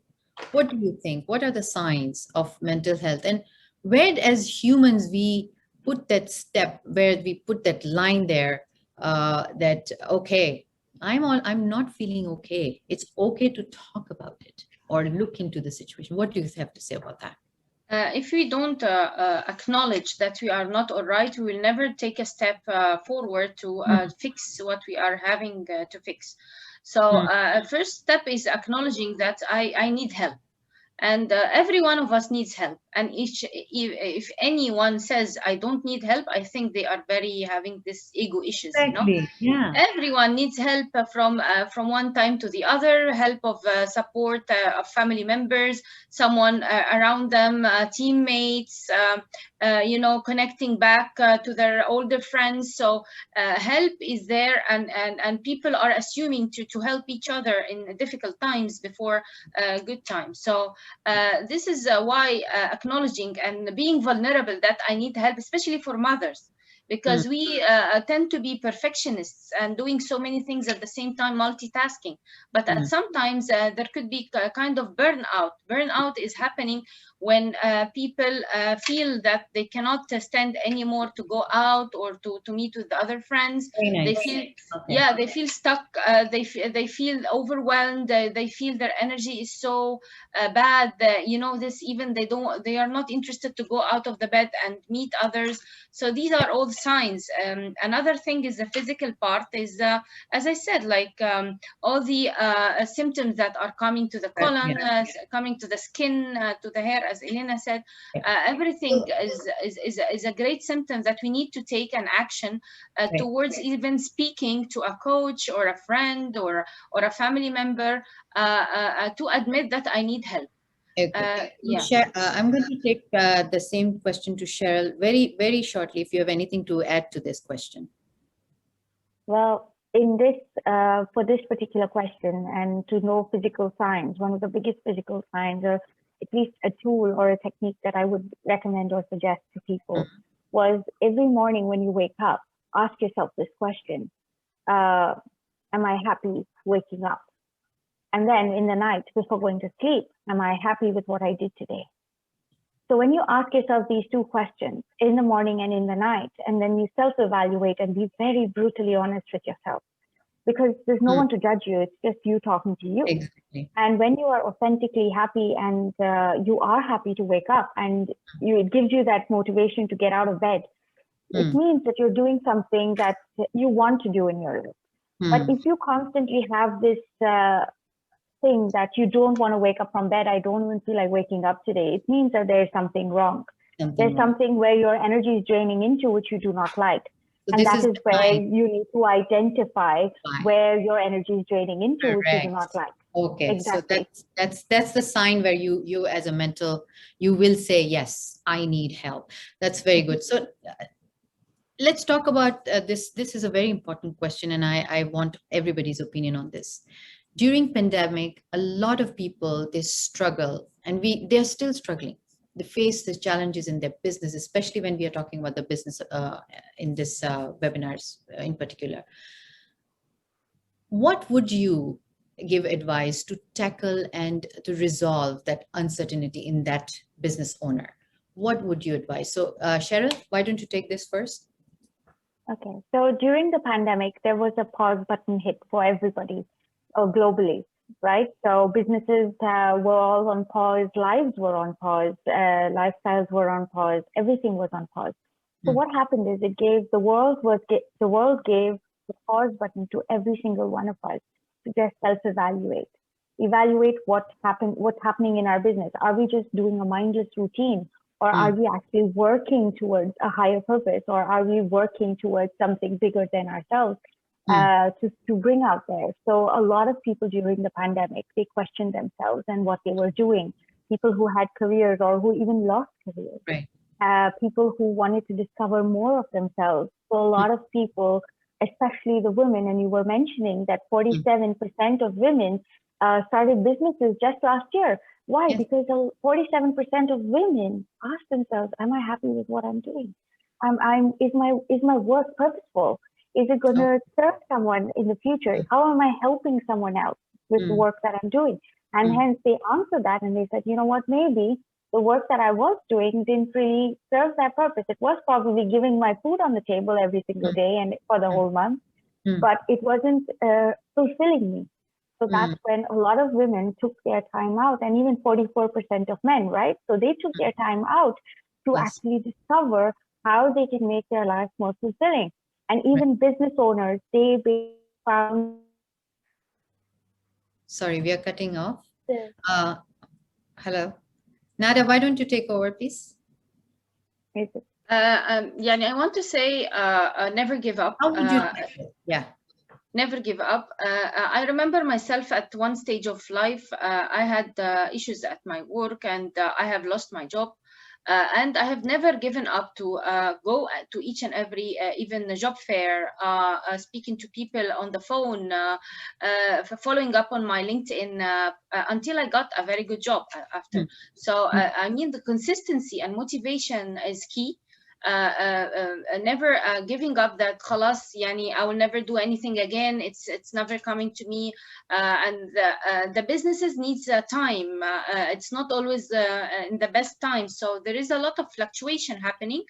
What do you think? What are the signs of mental health? And where, as humans, we put that step, where we put that line there, that, okay, I'm not feeling okay. It's okay to talk about it or look into the situation. What do you have to say about that? If we don't acknowledge that we are not all right, we will never take a step forward to fix what we are having to fix. So first step is acknowledging that I need help. And every one of us needs help. And if anyone says, I don't need help, I think they are very having this ego issues. Exactly. Yeah. Everyone needs help from one time to the other, help of support of family members, someone around them, teammates, connecting back to their older friends. So help is there, and people are assuming to help each other in difficult times before good times. So this is why acknowledging and being vulnerable that I need help, especially for mothers, because we tend to be perfectionists and doing so many things at the same time, multitasking. But at sometimes there could be a kind of burnout. Burnout is happening when people feel that they cannot stand anymore to go out or to meet with the other friends. Nice. They feel, they feel stuck. They feel overwhelmed. They feel their energy is so bad. They are not interested to go out of the bed and meet others. So these are all signs. Another thing is the physical part is, as I said, like all the symptoms that are coming to the colon, coming to the skin, to the hair, as Elena said. Everything is a great symptom that we need to take an action towards even speaking to a coach or a friend or a family member to admit that I need help. Okay. I'm going to take the same question to Cheryl very, very shortly, if you have anything to add to this question. Well, in this, for this particular question, and to know physical signs, one of the biggest physical signs, or at least a tool or a technique that I would recommend or suggest to people, was every morning when you wake up, ask yourself this question: am I happy waking up? And then in the night before going to sleep, am I happy with what I did today? So when you ask yourself these two questions in the morning and in the night, and then you self-evaluate and be very brutally honest with yourself, because there's no Mm. one to judge you. It's just you talking to you. Exactly. And when you are authentically happy and you are happy to wake up and it gives you that motivation to get out of bed, it means that you're doing something that you want to do in your life. But if you constantly have this thing that you don't want to wake up from bed, I don't even feel like waking up today, it means that there's something wrong. There's something where your energy is draining into which you do not like. So And this that is is the where time. you need to identify Fine. where your energy is draining into, which you do Correct. not like. Okay, Exactly. so that's the sign where you as a mental, you will say, yes, I need help. That's very good. So let's talk about this. This is a very important question, and I want everybody's opinion on this. During pandemic, a lot of people, they struggle, and they're still struggling. They face the challenges in their business, especially when we are talking about the business in this webinars in particular. What would you give advice to tackle and to resolve that uncertainty in that business owner? What would you advise? So Cheryl, why don't you take this first? Okay, so during the pandemic, there was a pause button hit for everybody globally, right? So businesses were all on pause, lives were on pause, lifestyles were on pause, everything was on pause. So what happened is it gave the world gave the pause button to every single one of us to just self-evaluate, evaluate what's happening in our business. Are we just doing a mindless routine? Or are we actually working towards a higher purpose? Or are we working towards something bigger than ourselves to bring out there? So a lot of people during the pandemic, they questioned themselves and what they were doing. People who had careers or who even lost careers. Right. People who wanted to discover more of themselves. So a lot of people, especially the women, and you were mentioning that 47% of women started businesses just last year. Why? Yes. Because 47% of women ask themselves, am I happy with what I'm doing? Is my work purposeful? Is it going to serve someone in the future? How am I helping someone else with the work that I'm doing? And hence they answered that and they said, you know what, maybe the work that I was doing didn't really serve that purpose. It was probably giving my food on the table every single day and for the whole month, but it wasn't fulfilling me. So that's when a lot of women took their time out, and even 44% of men, right? So they took their time out to actually discover how they can make their life more fulfilling. And even business owners, they found. Sorry, we are cutting off. Hello. Nada, why don't you take over, please? Yeah, I want to say never give up. How would you tackle it? Yeah. Never give up. I remember myself at one stage of life, I had issues at my work and I have lost my job. And I have never given up to go to each and every, even the job fair, speaking to people on the phone, following up on my LinkedIn until I got a very good job after. So, I mean, the consistency and motivation is key. Never giving up that khalas, yani I will never do anything again, it's never coming to me, and the businesses needs time, it's not always in the best time, so there is a lot of fluctuation happening.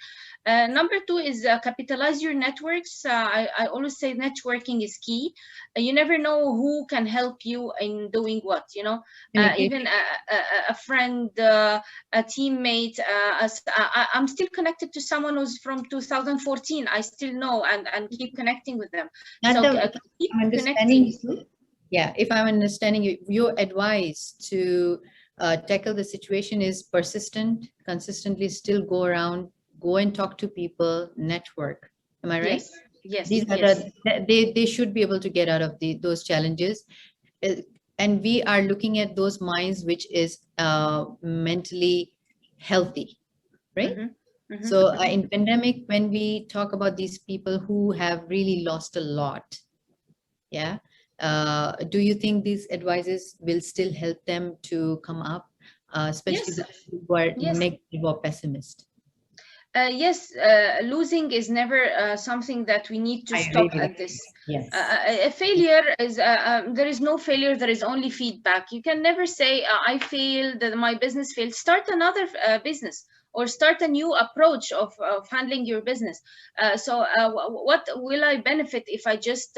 Number two is capitalize your networks. I always say networking is key. You never know who can help you in doing what, you know, even a friend, a teammate. I'm still connected to someone who's from 2014. I still know and keep connecting with them. So keep connecting. Yeah, if I'm understanding you, your advice to tackle the situation is persistent, consistently still go around, go and talk to people, network. Am I right? Yes. Yes. These are they should be able to get out of those challenges. And we are looking at those minds which is mentally healthy, right? So in pandemic, when we talk about these people who have really lost a lot, yeah, do you think these advices will still help them to come up, especially those who are negative or pessimist? Yes, losing is never something that we need to stop at this. Yes. A failure is, there is no failure, there is only feedback. You can never say, I failed, my business failed. Start another business or start a new approach of handling your business. What will I benefit if I just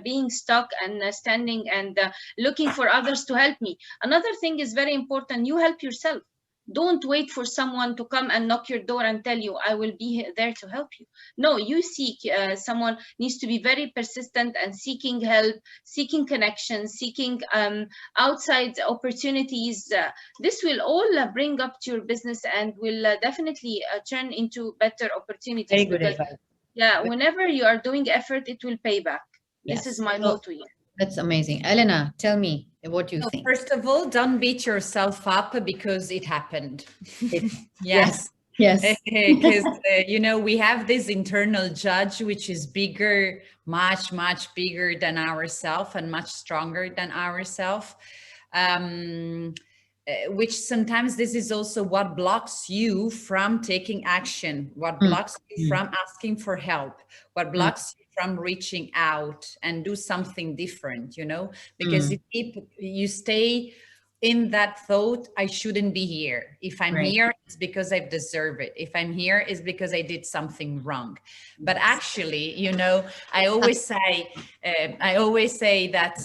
being stuck and standing and looking for others to help me? Another thing is very important: you help yourself. Don't wait for someone to come and knock your door and tell you, I will be there to help you. No, you seek. Someone needs to be very persistent and seeking help, seeking connections, seeking outside opportunities. This will all bring up to your business and will definitely turn into better opportunities. Very good advice. Yeah, whenever you are doing effort, it will pay back. Yes. This is my motto here. That's amazing. Elena, tell me what you think. First of all, don't beat yourself up because it happened. Yes. Because you know, we have this internal judge which is bigger, much bigger than ourselves and much stronger than ourselves, which sometimes this is also what blocks you from taking action, what blocks you from asking for help, what blocks you from reaching out and do something different, you know, because if you stay in that thought, I shouldn't be here. If I'm here, it's because I deserve it. If I'm here, it's because I did something wrong. But actually, you know, I always say that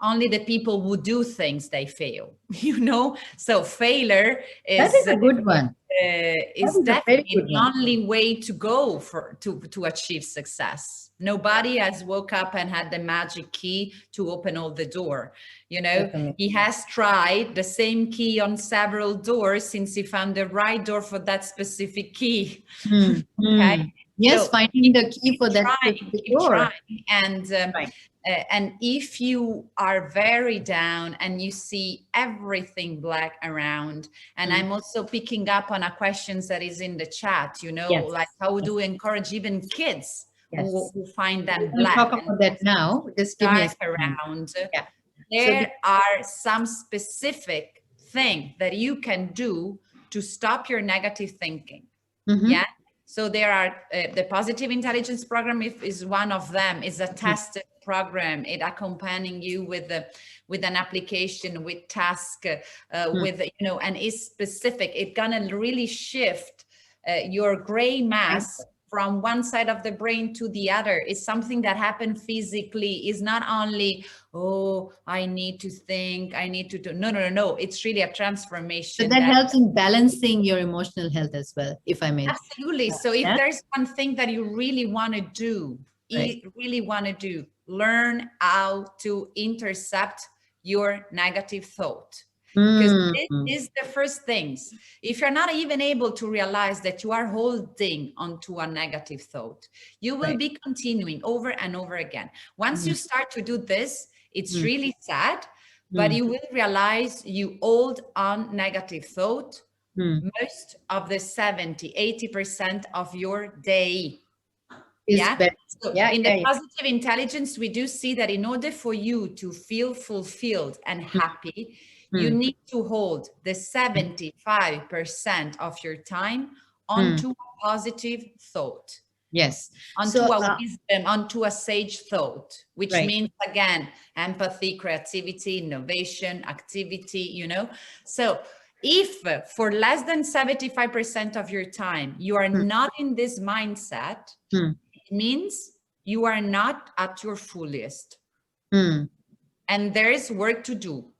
only the people who do things, they fail, you know? So failure is— That is a good one. Is definitely the only way to go to achieve success. Nobody has woke up and had the magic key to open all the door. You know, Definitely. He has tried the same key on several doors since he found the right door for that specific key. Okay. Yes, So finding the key for that keep specific door. trying. And if you are very down and you see everything black around, and I'm also picking up on a question that is in the chat, you know, like how do we encourage even kids who find them black? We'll talk about that now. Just give me a second. Around. Yeah. There are some specific things that you can do to stop your negative thinking. Yeah. So there are the Positive Intelligence Program is one of them. Is a tested program. It accompanying you with an application, with task, with, you know, and is specific. It's gonna really shift your gray mass from one side of the brain to the other. Is something that happens physically. Is not only, oh, I need to think, I need to do. No. It's really a transformation. So that helps in balancing your emotional health as well, if I may. Absolutely. So if there's one thing that you really want to do, learn how to intercept your negative thought. Because this is the first things. If you're not even able to realize that you are holding onto a negative thought, you will be continuing over and over again. Once you start to do this, it's really sad, but you will realize you hold on negative thought most of the 70–80% of your day. So in the Positive Intelligence, we do see that in order for you to feel fulfilled and happy, you need to hold the 75% of your time onto a positive thought. Yes. Onto a wisdom, onto a sage thought, which means, again, empathy, creativity, innovation, activity, you know. So if for less than 75% of your time, you are not in this mindset, it means you are not at your fullest. And there is work to do.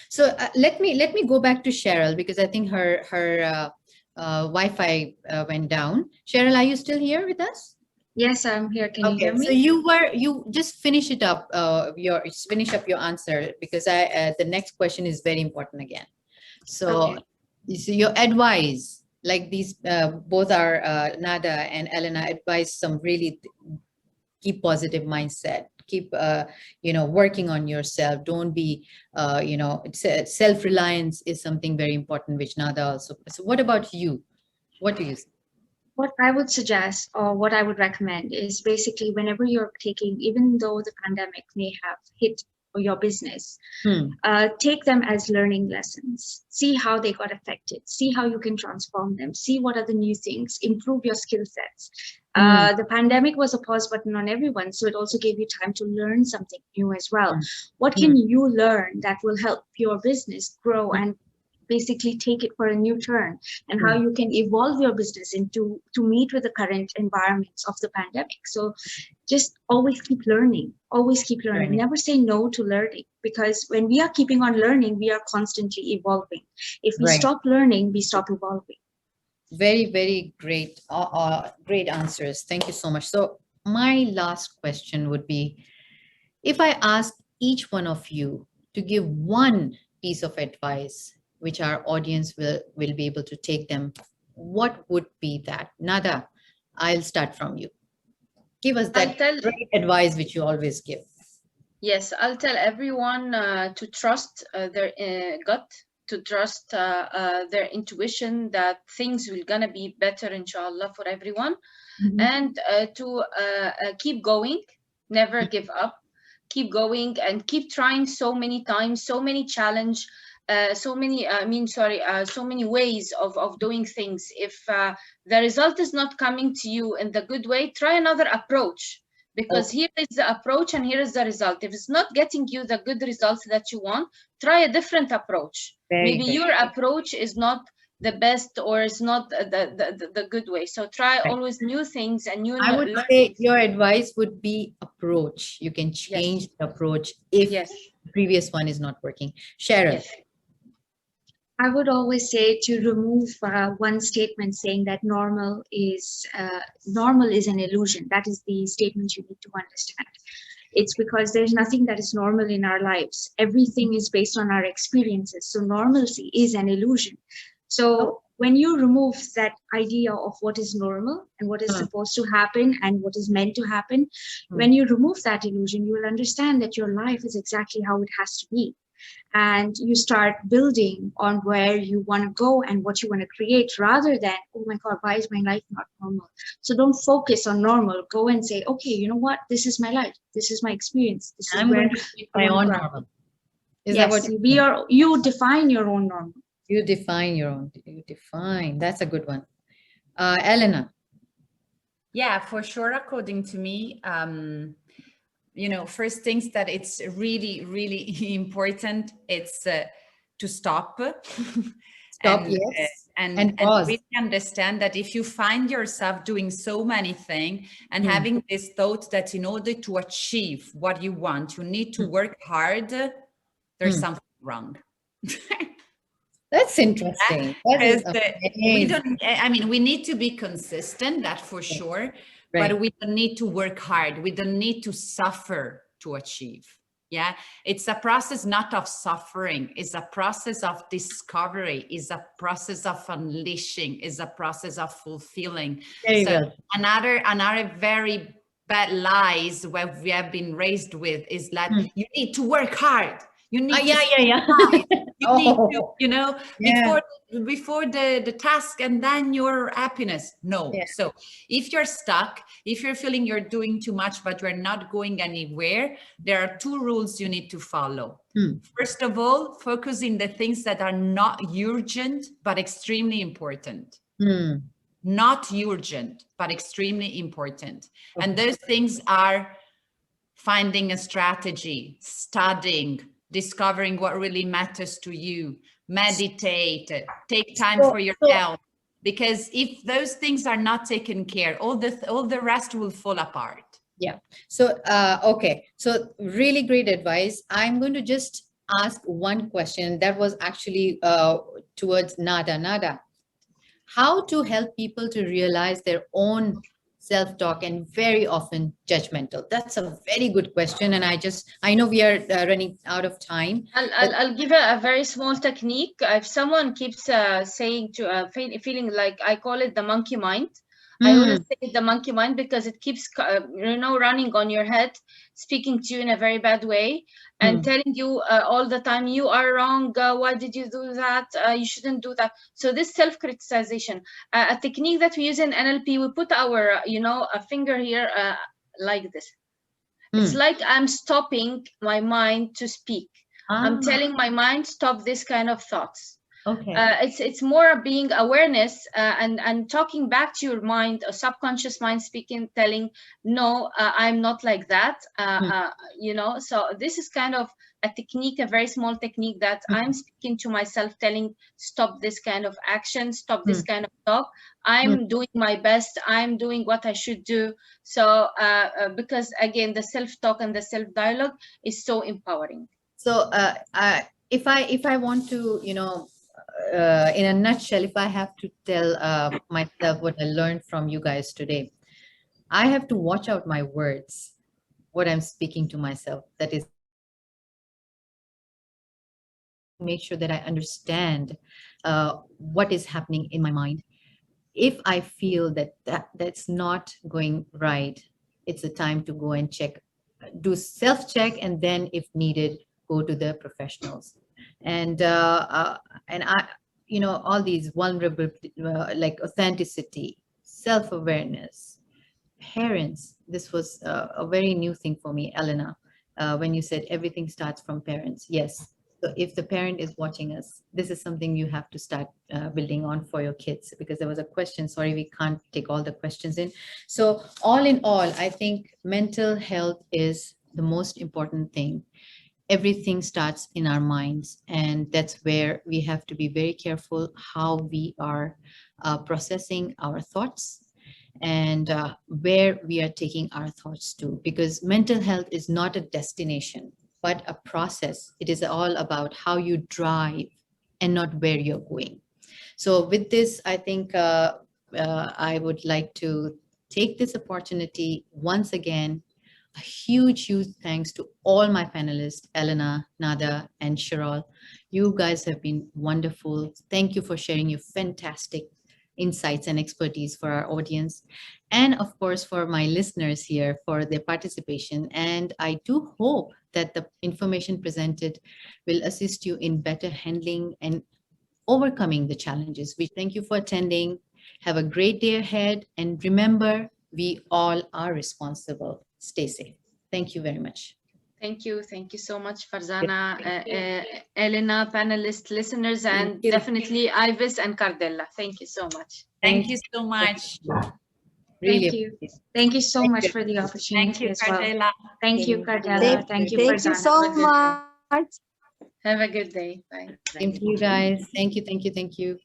So let me go back to Cheryl, because I think her Wi-Fi went down. Cheryl, are you still here with us? Yes, I'm here. Can you hear me? So you just finish it up. Finish up your answer, because the next question is very important again. So, so your advice, like these both are Nada and Elena advise some really keep positive mindset. Keep, working on yourself. Don't be, self-reliance is something very important, which Nada also. So what about you? What do you say? What I would suggest, or what I would recommend, is basically whenever you're taking, even though the pandemic may have hit your business, take them as learning lessons. See how they got affected. See how you can transform them. See what are the new things. Improve your skill sets. The pandemic was a pause button on everyone, so it also gave you time to learn something new as well. What can you learn that will help your business grow and basically take it for a new turn, and how you can evolve your business into to meet with the current environments of the pandemic. So just always keep learning, Learning. never say no to learning, because when we are keeping on learning, we are constantly evolving. If we Right. stop learning, we stop evolving. Very, very great, great answers. Thank you so much. So my last question would be, if I ask each one of you to give one piece of advice, which our audience will be able to take them, what would be that? Nada, I'll start from you. Give us that great advice which you always give. Yes, I'll tell everyone to trust their gut, to trust their intuition that things will gonna be better, inshallah, for everyone, and to keep going, never give up, keep going, and keep trying so many times, so many challenge, so many ways of doing things. If the result is not coming to you in the good way, try another approach, because here is the approach and here is the result. If it's not getting you the good results that you want, try a different approach. Maybe your approach is not the best, or is not the good way. So try always new things and new. I would say your advice would be approach. You can change the approach if the previous one is not working. Cheryl. I would always say to remove one statement saying that normal is an illusion. That is the statement you need to understand. It's because there's nothing that is normal in our lives. Everything is based on our experiences. So normalcy is an illusion. So when you remove that idea of what is normal and what is supposed to happen and what is meant to happen, when you remove that illusion, you will understand that your life is exactly how it has to be. And you start building on where you want to go and what you want to create, rather than, oh my God, why is my life not normal? So don't focus on normal. Go and say, okay, you know what? This is my life. This is my experience. This is where my own normal. Is that what you define your own normal? You define your own. You define. That's a good one. Elena. Yeah, for sure. According to me, you know, first things that it's really, really important. It's to stop. And really understand that if you find yourself doing so many things and having this thought that in order to achieve what you want, you need to work hard, there's something wrong. That's interesting. We need to be consistent, that for sure, but we don't need to work hard. We don't need to suffer to achieve. Yeah, it's a process not of suffering. It's a process of discovery. It's a process of unleashing. It's a process of fulfilling. Another very bad lies where we have been raised with is that you need to work hard. You need you need to, you know, before the task and then your happiness. No. So if you're stuck, if you're feeling you're doing too much, but you're not going anywhere, there are two rules you need to follow. First of all, focus in the things that are not urgent, but extremely important. Not urgent, but extremely important. And those things are finding a strategy, studying, discovering what really matters to you, meditate, take time for yourself, because if those things are not taken care, all the rest will fall apart. Yeah. So okay, so really great advice. I'm going to just ask one question that was actually towards Nada. How to help people to realize their own self-talk and very often judgmental? That's a very good question, and I know we are running out of time. I'll give a very small technique. If someone keeps saying to feeling like, I call it the monkey mind. I always say the monkey mind because it keeps running on your head, speaking to you in a very bad way, and telling you all the time, you are wrong, why did you do that, you shouldn't do that. So this self-criticization, a technique that we use in NLP, we put our a finger here like this. It's like I'm stopping my mind to speak. I'm telling my mind, stop this kind of thoughts. Okay. It's more being awareness and talking back to your mind, a subconscious mind speaking, telling, no, I'm not like that. You know, so this is kind of a technique, a very small technique that I'm speaking to myself, telling, stop this kind of action, stop this kind of talk. I'm doing my best. I'm doing what I should do. So because again, the self-talk and the self-dialogue is so empowering. So if I want to, you know, in a nutshell, if I have to tell myself what I learned from you guys today, I have to watch out my words, what I'm speaking to myself. That is, make sure that I understand what is happening in my mind. If I feel that's not going right, it's a time to go and check, do self-check, and then if needed, go to the professionals. And I, you know, all these vulnerable, like authenticity, self-awareness, parents. This was a very new thing for me, Elena, when you said everything starts from parents. Yes. So if the parent is watching us, this is something you have to start building on for your kids, because there was a question. Sorry, we can't take all the questions in. So all in all, I think mental health is the most important thing. Everything starts in our minds, and that's where we have to be very careful how we are processing our thoughts, and where we are taking our thoughts to, because mental health is not a destination but a process. It is all about how you drive and not where you're going. So with this, I think I would like to take this opportunity once again. A huge thanks to all my panelists, Elena, Nada, and Sharal. You guys have been wonderful. Thank you for sharing your fantastic insights and expertise for our audience. And of course, for my listeners here for their participation. And I do hope that the information presented will assist you in better handling and overcoming the challenges. We thank you for attending. Have a great day ahead. And remember, we all are responsible. Stay safe. Thank you very much. Thank you. Thank you so much, Farzana, Elena, panelists, listeners, and definitely Ivis and Cardella. Thank you so much. Thank you so much. Really Thank you. Thank you so much for the opportunity Thank you, as well. Cardella. Thank you, Cardella. Thank you, Thank you Farzana. so much. Have a good day. Bye. Thank you, guys. Thank you, thank you, thank you.